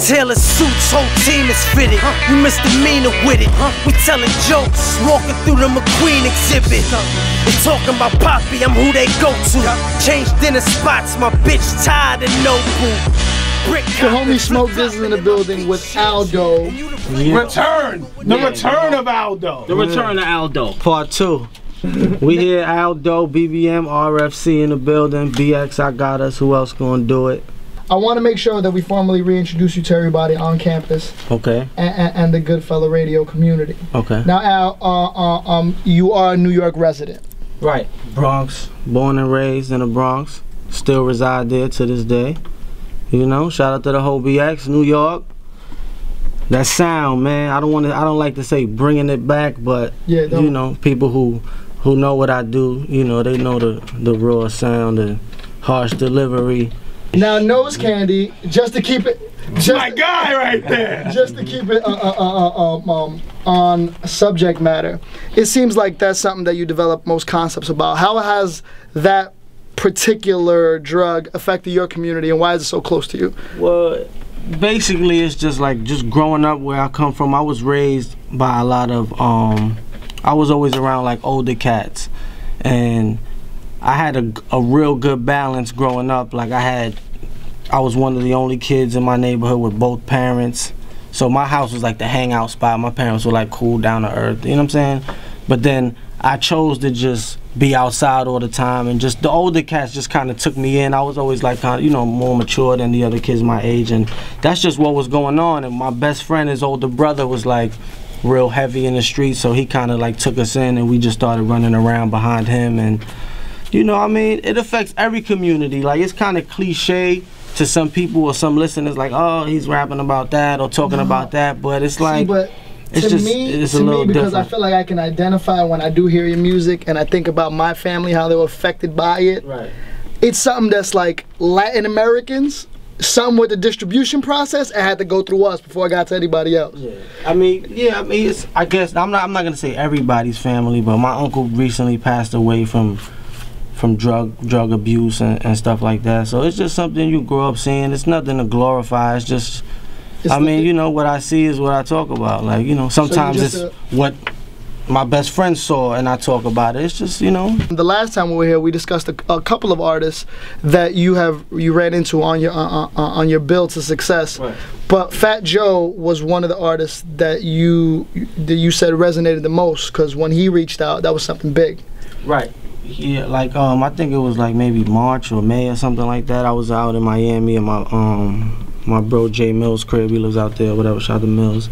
Tailor suits, whole team is fitted. You misdemeanor with it. We telling jokes, walking through the McQueen exhibit. They talking about Poppy, I'm who they go to. Change dinner spots, my bitch tired of no boo. The homie Smoke This is in the building with Al-Doe. Return! The return of Al-Doe. The return of Al-Doe. Part 2. We here, Al-Doe, BBM, RFC in the building. BX, I got us. Who else gonna do it? I want to make sure that we formally reintroduce you to everybody on campus. Okay. And the Goodfella Radio community. Okay. Now, Al, you are a New York resident. Right. Bronx. Born and raised in the Bronx. Still reside there to this day. You know, shout out to the whole BX, New York. That sound, man. I don't like to say bringing it back, but yeah, you know, people who know what I do, you know, they know the raw sound, the harsh delivery. Now, Nose Candy, just to keep it, my guy right there. Just to keep it on subject matter, it seems like that's something that you develop most concepts about. How has that particular drug affected your community, and why is it so close to you? Well, basically it's just growing up where I come from. I was raised by a lot of I was always around like older cats, and I had a real good balance growing up. Like I was one of the only kids in my neighborhood with both parents, so my house was like the hangout spot. My parents were like cool, down to earth, you know what I'm saying? But then I chose to just be outside all the time, and just the older cats just kind of took me in. I was always like kind of, you know, more mature than the other kids my age, and that's just what was going on. And my best friend, his older brother, was like real heavy in the streets, so he kind of like took us in, and we just started running around behind him. And you know, I mean, it affects every community. Like, it's kind of cliche to some people or some listeners, like, oh, he's rapping about that or talking about that, but it's like, to me, because different. I feel like I can identify when I do hear your music, and I think about my family, how they were affected by it. Right. It's something that's like Latin Americans, something with the distribution process, it had to go through us before I got to anybody else. Yeah. I mean, it's, I guess I'm not gonna say everybody's family, but my uncle recently passed away from drug abuse and stuff like that. So it's just something you grow up seeing. It's nothing to glorify. It's just, I mean, you know, what I see is what I talk about. Like, you know, sometimes it's what my best friend saw and I talk about it. It's just, you know. The last time we were here, we discussed a couple of artists that you ran into on your build to success. Right. But Fat Joe was one of the artists that you said resonated the most, because when he reached out, that was something big. Right. Yeah, like I think it was like maybe March or May or something like that. I was out in Miami and my bro Jay Mills' crib. He lives out there, whatever. Shout out to Mills.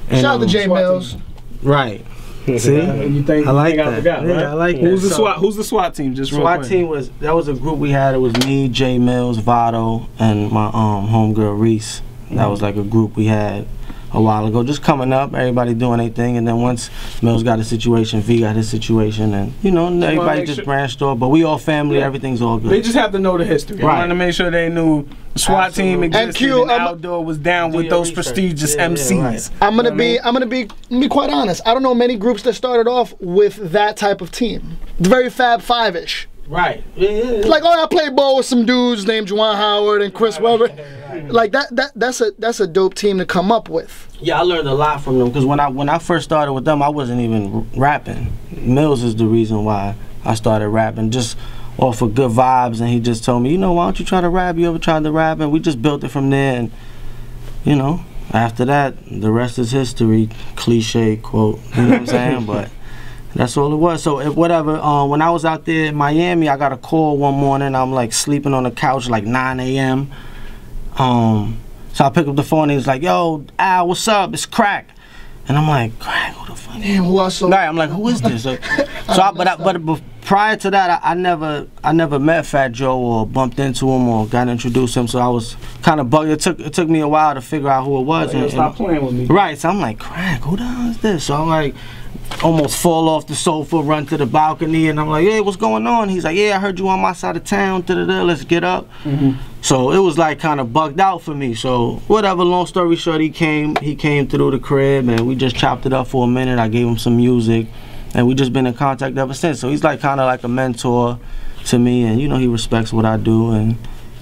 And, shout out to Jay Mills. Right. See, I like that. Yeah, I like that. Who's the SWAT team? Just SWAT team was a group we had. It was me, Jay Mills, Vado, and my homegirl Reese. That was like a group we had a while ago, just coming up, everybody doing their thing, and then once Mills got a situation, V got his situation, and you know, everybody just branched off, but we all family, everything's all good. They just have to know the history. Right. I wanted to make sure they knew the SWAT team existed, and Al-Doe was down with those prestigious MCs. Right. I'm gonna be quite honest. I don't know many groups that started off with that type of team. It's very Fab Five-ish. Right. Like, oh, I played ball with some dudes named Juwan Howard and Chris Webber. Like that's a dope team to come up with. Yeah, I learned a lot from them, because when I first started with them, I wasn't even rapping. Mills is the reason why I started rapping, just off of good vibes, and he just told me, you know, why don't you try to rap? You ever tried to rap? And we just built it from there, and you know, after that, the rest is history. Cliche quote, you know what I'm saying? But that's all it was. So whatever. When I was out there in Miami, I got a call one morning. I'm like sleeping on the couch like 9 a.m. So I pick up the phone and he's like, "Yo, Al, what's up? It's Crack." And I'm like, "Crack? Who the fuck?" Damn, who else? Right. I'm like, "Who is this?" But prior to that, I never met Fat Joe or bumped into him or got introduced to him. So I was kind of bugged. It took me a while to figure out who it was. And stop playing with me. Right. So I'm like, "Crack? Who the hell is this?" So I'm like, almost fall off the sofa, run to the balcony, and I'm like, "Hey, what's going on?" He's like, "Yeah, I heard you on my side of town. Let's get up." So it was like kind of bugged out for me. So whatever. Long story short, he came through the crib, and we just chopped it up for a minute. I gave him some music, and we just been in contact ever since. So he's like kind of like a mentor to me, and you know, he respects what I do, and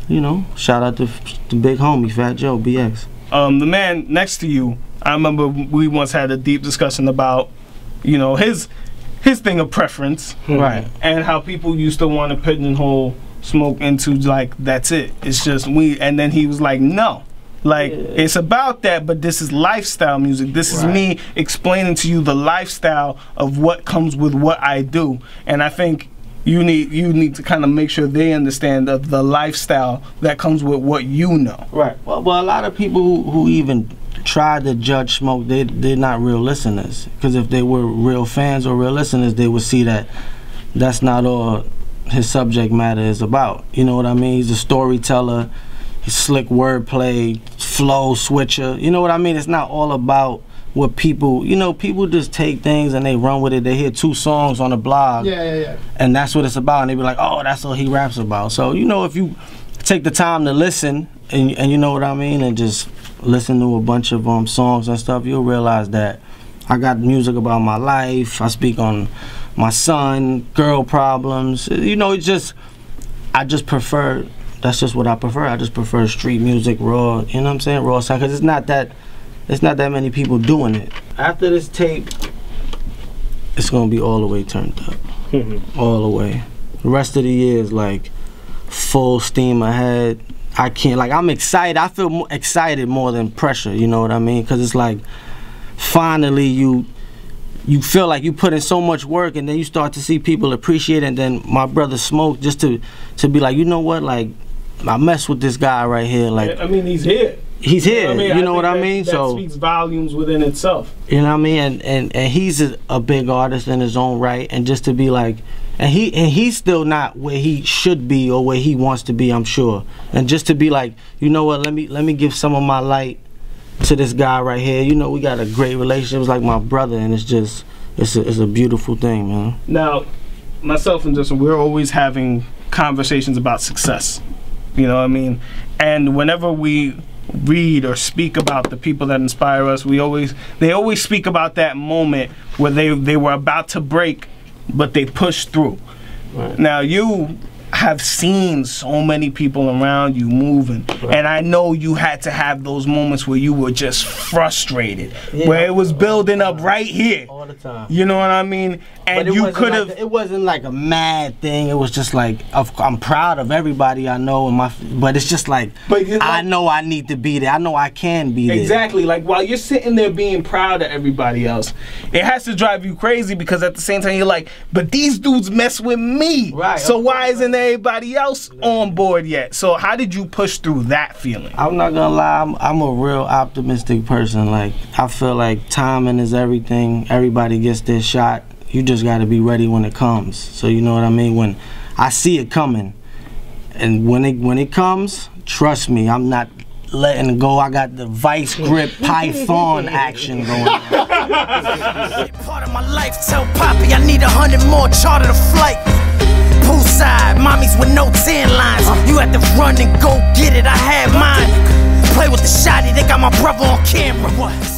you know, shout out to the big homie Fat Joe BX. the man next to you, I remember we once had a deep discussion about, you know, his thing of preference, right, and how people used to want to pigeonhole Smoke into like, that's it, it's just we, and then he was like, no, like it's about that, but this is lifestyle music. This is me explaining to you the lifestyle of what comes with what I do, and I think you need to kind of make sure they understand the lifestyle that comes with what you know. Right. Well, a lot of people who even try to judge Smoke, they're not real listeners. Because if they were real fans or real listeners, they would see that that's not all his subject matter is about. You know what I mean? He's a storyteller, he's slick wordplay, flow switcher. You know what I mean? It's not all about what people, you know, people just take things and they run with it. They hear 2 songs on a blog, and that's what it's about, and they be like, oh, that's all he raps about. So, you know, if you take the time to listen, and you know what I mean, and just listen to a bunch of songs and stuff, you'll realize that I got music about my life. I speak on my son, girl problems. You know, it's just, I just prefer, that's just what I prefer. I just prefer street music, raw, you know what I'm saying, raw sound, because it's not that many people doing it. After this tape, it's gonna be all the way turned up. All the way. The rest of the year is like full steam ahead. I can't, like, I'm excited. I feel excited more than pressure, you know what I mean? Because it's like, finally you feel like you put in so much work, and then you start to see people appreciate it. And then my brother Smoke, just to be like, you know what, like, I mess with this guy right here. Like, I mean, he's here. He's here. You know what I mean? That so speaks volumes within itself. You know what I mean? And he's a big artist in his own right. And just to be like, and he's still not where he should be or where he wants to be, I'm sure. And just to be like, you know what? Let me give some of my light to this guy right here. You know, we got a great relationship. It's like my brother, and it's just, it's a beautiful thing, man. Now, myself and Justin, we're always having conversations about success. You know what I mean? And whenever we read or speak about the people that inspire us, they always speak about that moment where they were about to break, but they pushed through. Right. Now, you have seen so many people around you moving, and I know you had to have those moments where you were just frustrated, where it was building up right here all the time. You know what I mean? And you could have. It wasn't like a mad thing. It was just like, I'm proud of everybody I know, but it's just like, I know I need to be there. I know I can be there. Exactly. Like, while you're sitting there being proud of everybody else, it has to drive you crazy, because at the same time you're like, but these dudes mess with me. Right. So why isn't everybody else on board yet? So how did you push through that feeling? I'm not gonna lie, I'm a real optimistic person. Like, I feel like timing is everything. Everybody gets their shot. You just got to be ready when it comes. So you know what I mean? When I see it coming, and when it comes, trust me, I'm not letting it go. I got the vice grip python action going on. Part of my life, tell Poppy I need 100 more, charter the flight. Poolside, mommies with no tan lines. You had to run and go get it, I had mine. Play with the shotty, they got my brother on camera. What?